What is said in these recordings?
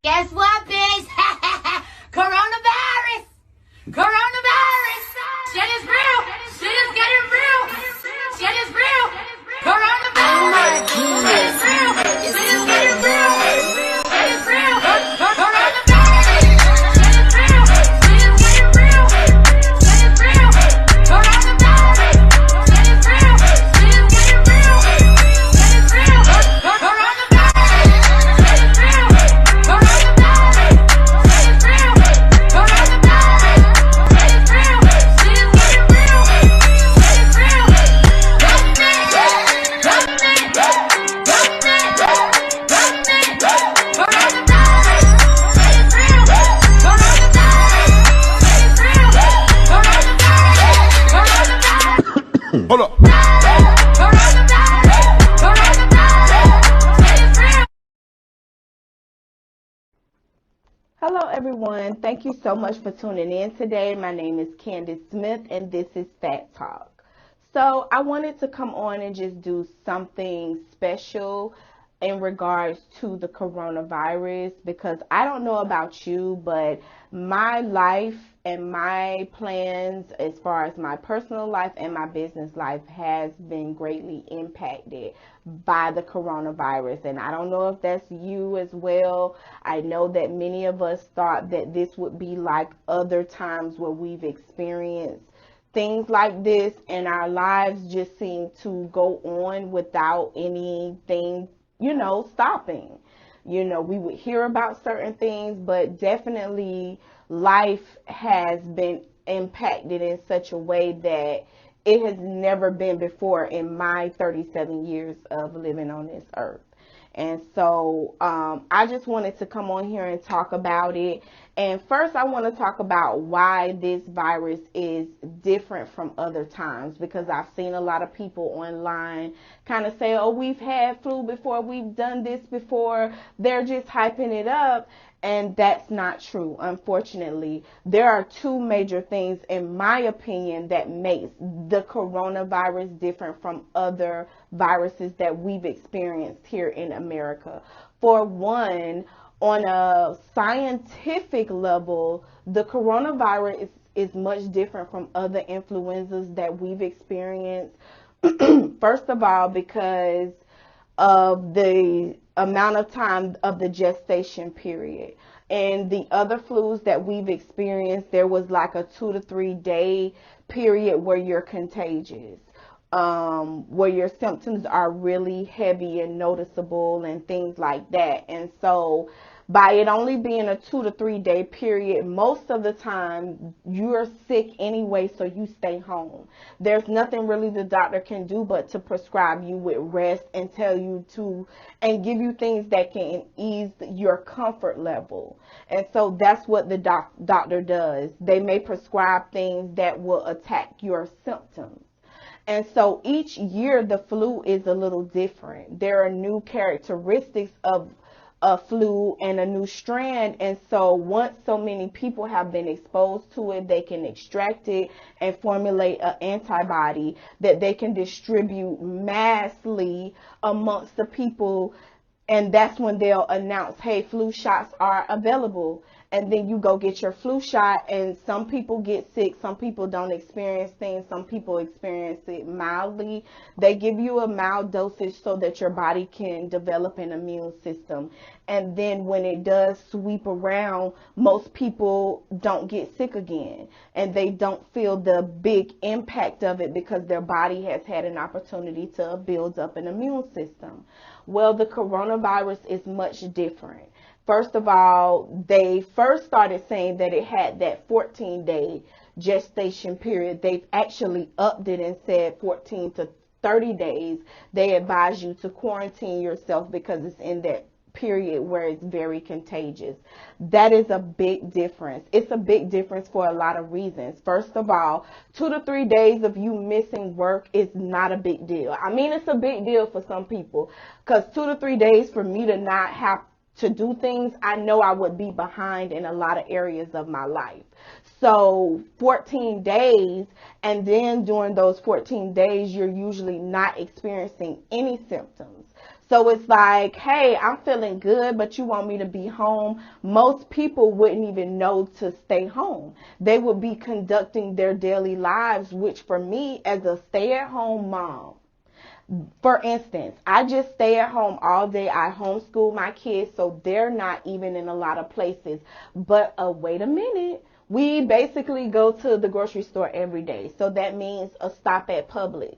Guess what, bitch? Coronavirus! Coronavirus! Shit is real! Shit is getting real! Shit is real! Coronavirus! Shit is real! Shit is getting real! Shit is real! Coronavirus! Shit is real! Shit is getting real! Shit is real! Coronavirus! Shit is real! Shit is getting real! Shit is real! Coronavirus! Shit is real! Coronavirus! Shit is real! Coronavirus! Shit is real! Shit is getting real! Shit is real! Government! Coronavirus! Shit is real! Coronavirus! Shit is real! Coronavirus! Hold up. Hello everyone, thank you so much for tuning in today. My name is Candace Smith and this is Fat Talk. So I wanted to come on and just do something special in regards to the coronavirus, because I don't know about you, but my life and my plans as far as my personal life and my business life has been greatly impacted by the coronavirus. And I don't know if that's you as well. I know that many of us thought that this would be like other times where we've experienced things like this and our lives just seem to go on without anything, stopping. We would hear about certain things, but definitely life has been impacted in such a way that it has never been before in my 37 years of living on this earth. And so I just wanted to come on here and talk about it. And first, I want to talk about why this virus is different from other times, because I've seen a lot of people online kind of say, oh, we've had flu before, we've done this before. They're just hyping it up. And that's not true. Unfortunately, there are two major things, in my opinion, that makes the coronavirus different from other viruses that we've experienced here in America. For one, on a scientific level, the coronavirus is much different from other influenzas that we've experienced. First of all, because of the amount of time of the gestation period. And the other flus that we've experienced, there was like a 2 to 3 day period where you're contagious, where your symptoms are really heavy and noticeable and things like that. And so by it only being a 2 to 3 day period, most of the time you're sick anyway, so you stay home. There's nothing really the doctor can do but to prescribe you with rest and tell you to, and give you things that can ease your comfort level. And so that's what the doctor does. They may prescribe things that will attack your symptoms. And so each year the flu is a little different. There are new characteristics of a flu and a new strand, and so once so many people have been exposed to it, they can extract it and formulate an antibody that they can distribute massively amongst the people, and that's when they'll announce, hey, flu shots are available. And then you go get your flu shot, and some people get sick, some people don't experience things, some people experience it mildly. They give you a mild dosage so that your body can develop an immune system. And then when it does sweep around, most people don't get sick again, and they don't feel the big impact of it because their body has had an opportunity to build up an immune system. Well, the coronavirus is much different. First of all, they first started saying that it had that 14-day gestation period. They've actually upped it and said 14 to 30 days. They advise you to quarantine yourself because it's in that period where it's very contagious. That is a big difference. It's a big difference for a lot of reasons. First of all, 2 to 3 days of you missing work is not a big deal. I mean, it's a big deal for some people, because 2 to 3 days for me to not have to do things, I know I would be behind in a lot of areas of my life. So 14 days, and then during those 14 days, you're usually not experiencing any symptoms. So it's like, hey, I'm feeling good, but you want me to be home. Most people wouldn't even know to stay home. They would be conducting their daily lives, which for me as a stay-at-home mom, for instance, I just stay at home all day. I homeschool my kids, so they're not even in a lot of places. But wait a minute. We basically go to the grocery store every day. So that means a stop at Publix.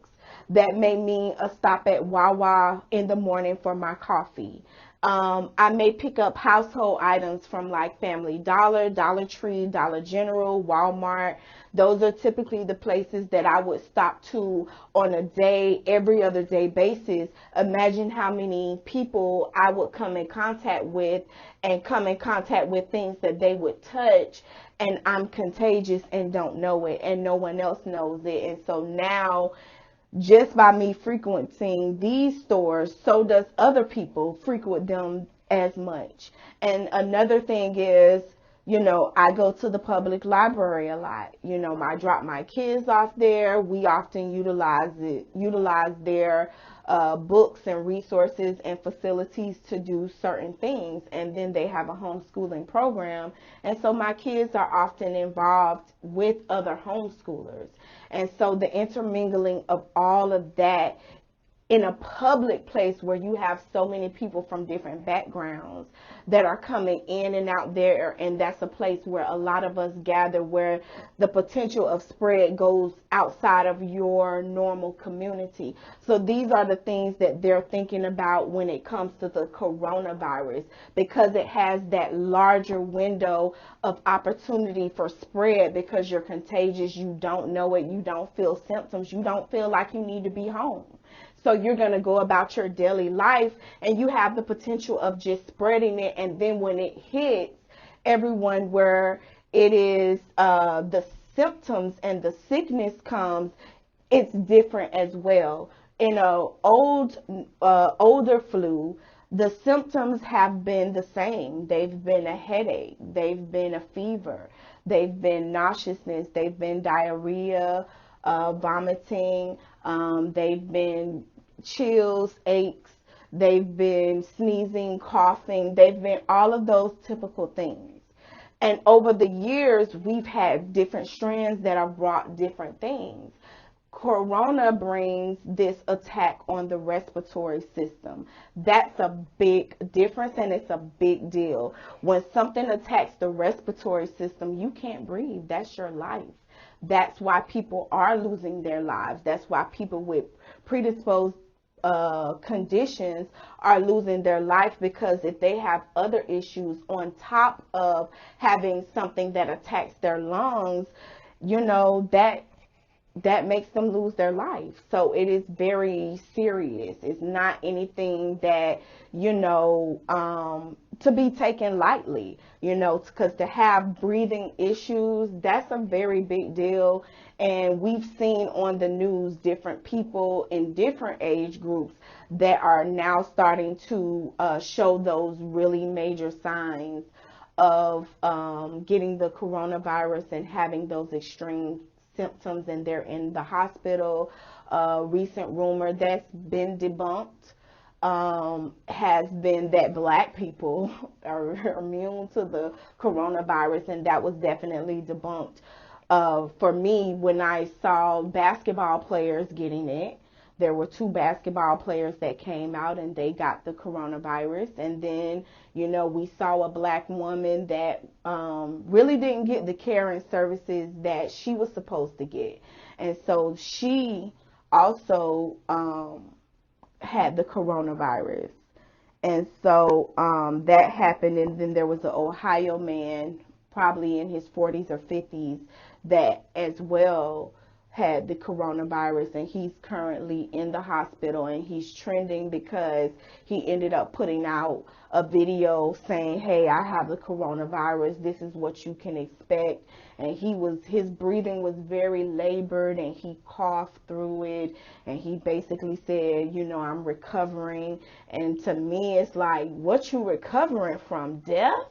That may mean a stop at Wawa in the morning for my coffee. I may pick up household items from like Family Dollar, Dollar Tree, Dollar General, Walmart. Those are typically the places that I would stop to on a day, every other day basis. Imagine how many people I would come in contact with and come in contact with things that they would touch, and I'm contagious and don't know it, and no one else knows it. And so now, just by me frequenting these stores, so does other people frequent them as much. And another thing is, I go to the public library a lot. I drop my kids off there. We often utilize their books and resources and facilities to do certain things. And then they have a homeschooling program. And so my kids are often involved with other homeschoolers. And so the intermingling of all of that in a public place where you have so many people from different backgrounds that are coming in and out there, and that's a place where a lot of us gather, where the potential of spread goes outside of your normal community. So these are the things that they're thinking about when it comes to the coronavirus, because it has that larger window of opportunity for spread, because you're contagious, you don't know it, you don't feel symptoms, you don't feel like you need to be home. So you're going to go about your daily life, and you have the potential of just spreading it. And then when it hits everyone where it is the symptoms and the sickness comes, it's different as well. In a older flu, the symptoms have been the same. They've been a headache. They've been a fever. They've been nauseousness. They've been diarrhea, vomiting. They've been chills, aches. They've been sneezing, coughing. They've been all of those typical things. And over the years, we've had different strands that have brought different things. Corona brings this attack on the respiratory system. That's a big difference, and it's a big deal. When something attacks the respiratory system, you can't breathe. That's your life. That's why people are losing their lives. That's why people with predisposed conditions are losing their life, because if they have other issues on top of having something that attacks their lungs, that makes them lose their life. So it is very serious. It's not anything that, to be taken lightly, because to have breathing issues, that's a very big deal. And we've seen on the news different people in different age groups that are now starting to show those really major signs of getting the coronavirus and having those extreme symptoms, and they're in the hospital. Recent rumor that's been debunked has been that Black people are immune to the coronavirus, and that was definitely debunked. For me, when I saw basketball players getting it, there were 2 basketball players that came out and they got the coronavirus. And then, we saw a Black woman that really didn't get the care and services that she was supposed to get. And so she also had the coronavirus. And so that happened. And then there was an Ohio man, probably in his 40s or 50s, that as well had the coronavirus, and he's currently in the hospital, and he's trending because he ended up putting out a video saying, hey, I have the coronavirus, this is what you can expect. And his breathing was very labored, and he coughed through it, and he basically said, I'm recovering. And to me, it's like, what you recovering from? Death?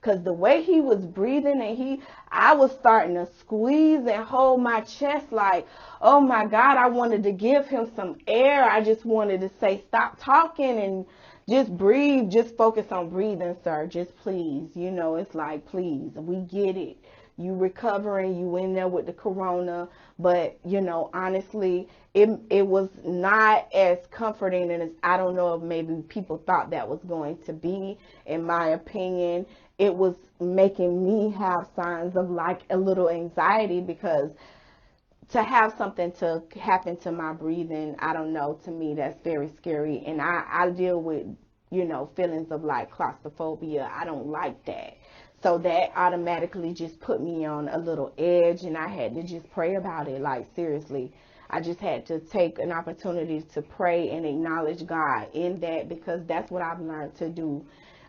because the way he was breathing, and I was starting to squeeze and hold my chest like, oh my God, I wanted to give him some air. I just wanted to say, stop talking and just breathe. Just focus on breathing, sir. Just please. It's like, please, we get it. You recovering, you in there with the corona, but honestly, it was not as comforting as, I don't know if maybe people thought that was going to be. In my opinion, it was making me have signs of like a little anxiety, because to have something to happen to my breathing, I don't know, to me that's very scary. And I deal with feelings of like claustrophobia. I don't like that. So that automatically just put me on a little edge, and I had to just pray about it. Like, seriously, I just had to take an opportunity to pray and acknowledge God in that, because that's what I've learned to do,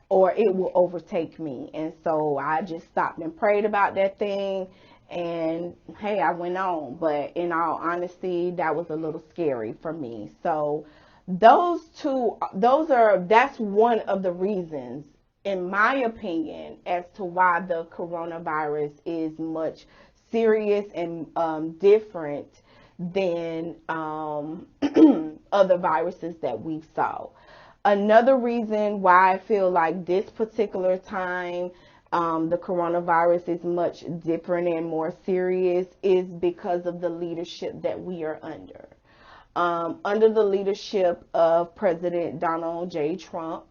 or it will overtake me. And so I just stopped and prayed about that thing, and hey, I went on. But in all honesty, that was a little scary for me. So that's one of the reasons, in my opinion, as to why the coronavirus is much serious and different than other viruses that we saw. Another reason why I feel like this particular time the coronavirus is much different and more serious is because of the leadership that we are under. Under the leadership of President Donald J. Trump,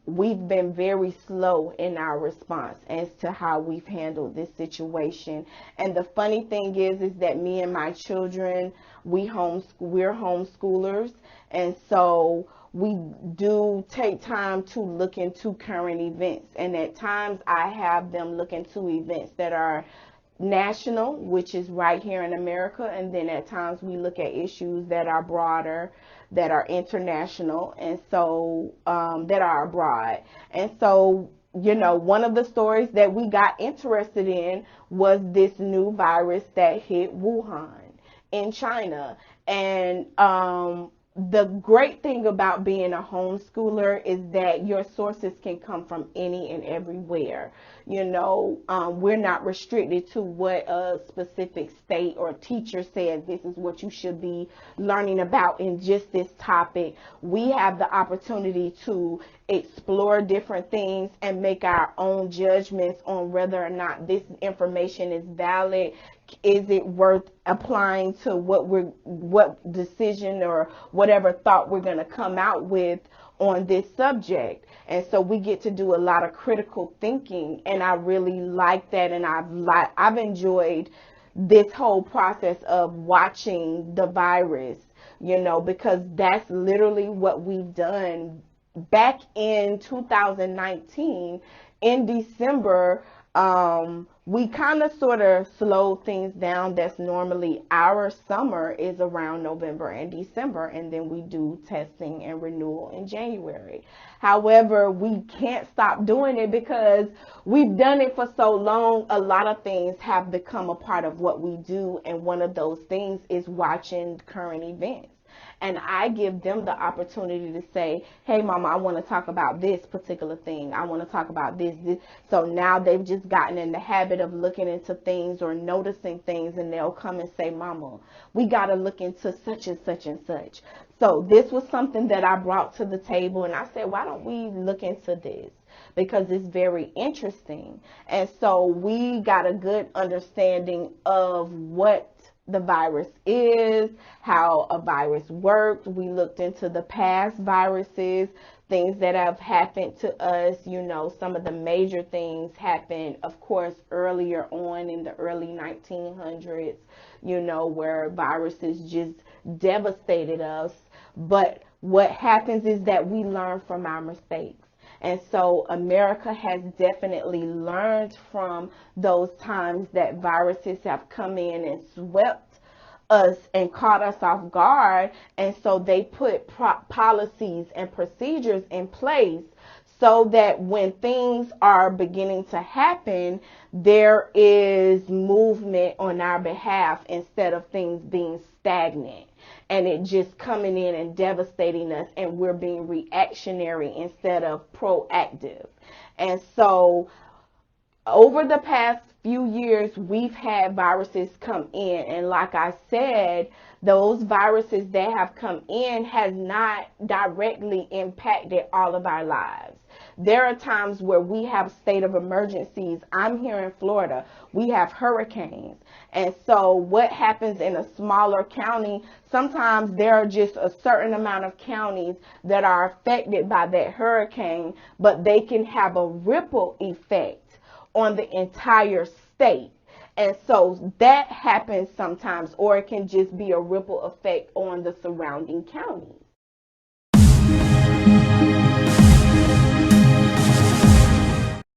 we've been very slow in our response as to how we've handled this situation. And the funny thing is that me and my children, we're homeschoolers, and so we do take time to look into current events. And at times I have them look into events that are national, which is right here in America, and then at times we look at issues that are broader, that are international, and so that are abroad. And so one of the stories that we got interested in was this new virus that hit Wuhan in China. And the great thing about being a homeschooler is that your sources can come from any and everywhere. We're not restricted to what a specific state or teacher says this is what you should be learning about in just this topic. We have the opportunity to explore different things and make our own judgments on whether or not this information is valid. Is it worth applying to what decision or whatever thought we're going to come out with on this subject? And so we get to do a lot of critical thinking, and I really like that. And I've enjoyed this whole process of watching the virus, because that's literally what we've done back in 2019 in December. We kind of sort of slowed things down. That's normally our summer is around November and December, and then we do testing and renewal in January. However, we can't stop doing it because we've done it for so long. A lot of things have become a part of what we do, and one of those things is watching current events. And I give them the opportunity to say, hey, Mama, I want to talk about this particular thing. I want to talk about this. So now they've just gotten in the habit of looking into things or noticing things, and they'll come and say, Mama, we got to look into such and such and such. So this was something that I brought to the table, and I said, why don't we look into this? Because it's very interesting. And so we got a good understanding of what the virus is, how a virus worked. We looked into the past viruses, things that have happened to us. Some of the major things happened, of course, earlier on in the early 1900s, where viruses just devastated us. But what happens is that we learn from our mistakes. And so America has definitely learned from those times that viruses have come in and swept us and caught us off guard. And so they put policies and procedures in place so that when things are beginning to happen, there is movement on our behalf instead of things being stagnant. and it just coming in and devastating us, and we're being reactionary instead of proactive. And so over the past few years, we've had viruses come in, and like I said, those viruses that have come in has not directly impacted all of our lives. There are times where we have state of emergencies. I'm here in Florida. We have hurricanes. And so what happens in a smaller county, sometimes there are just a certain amount of counties that are affected by that hurricane, but they can have a ripple effect on the entire state. And so that happens sometimes, or it can just be a ripple effect on the surrounding counties.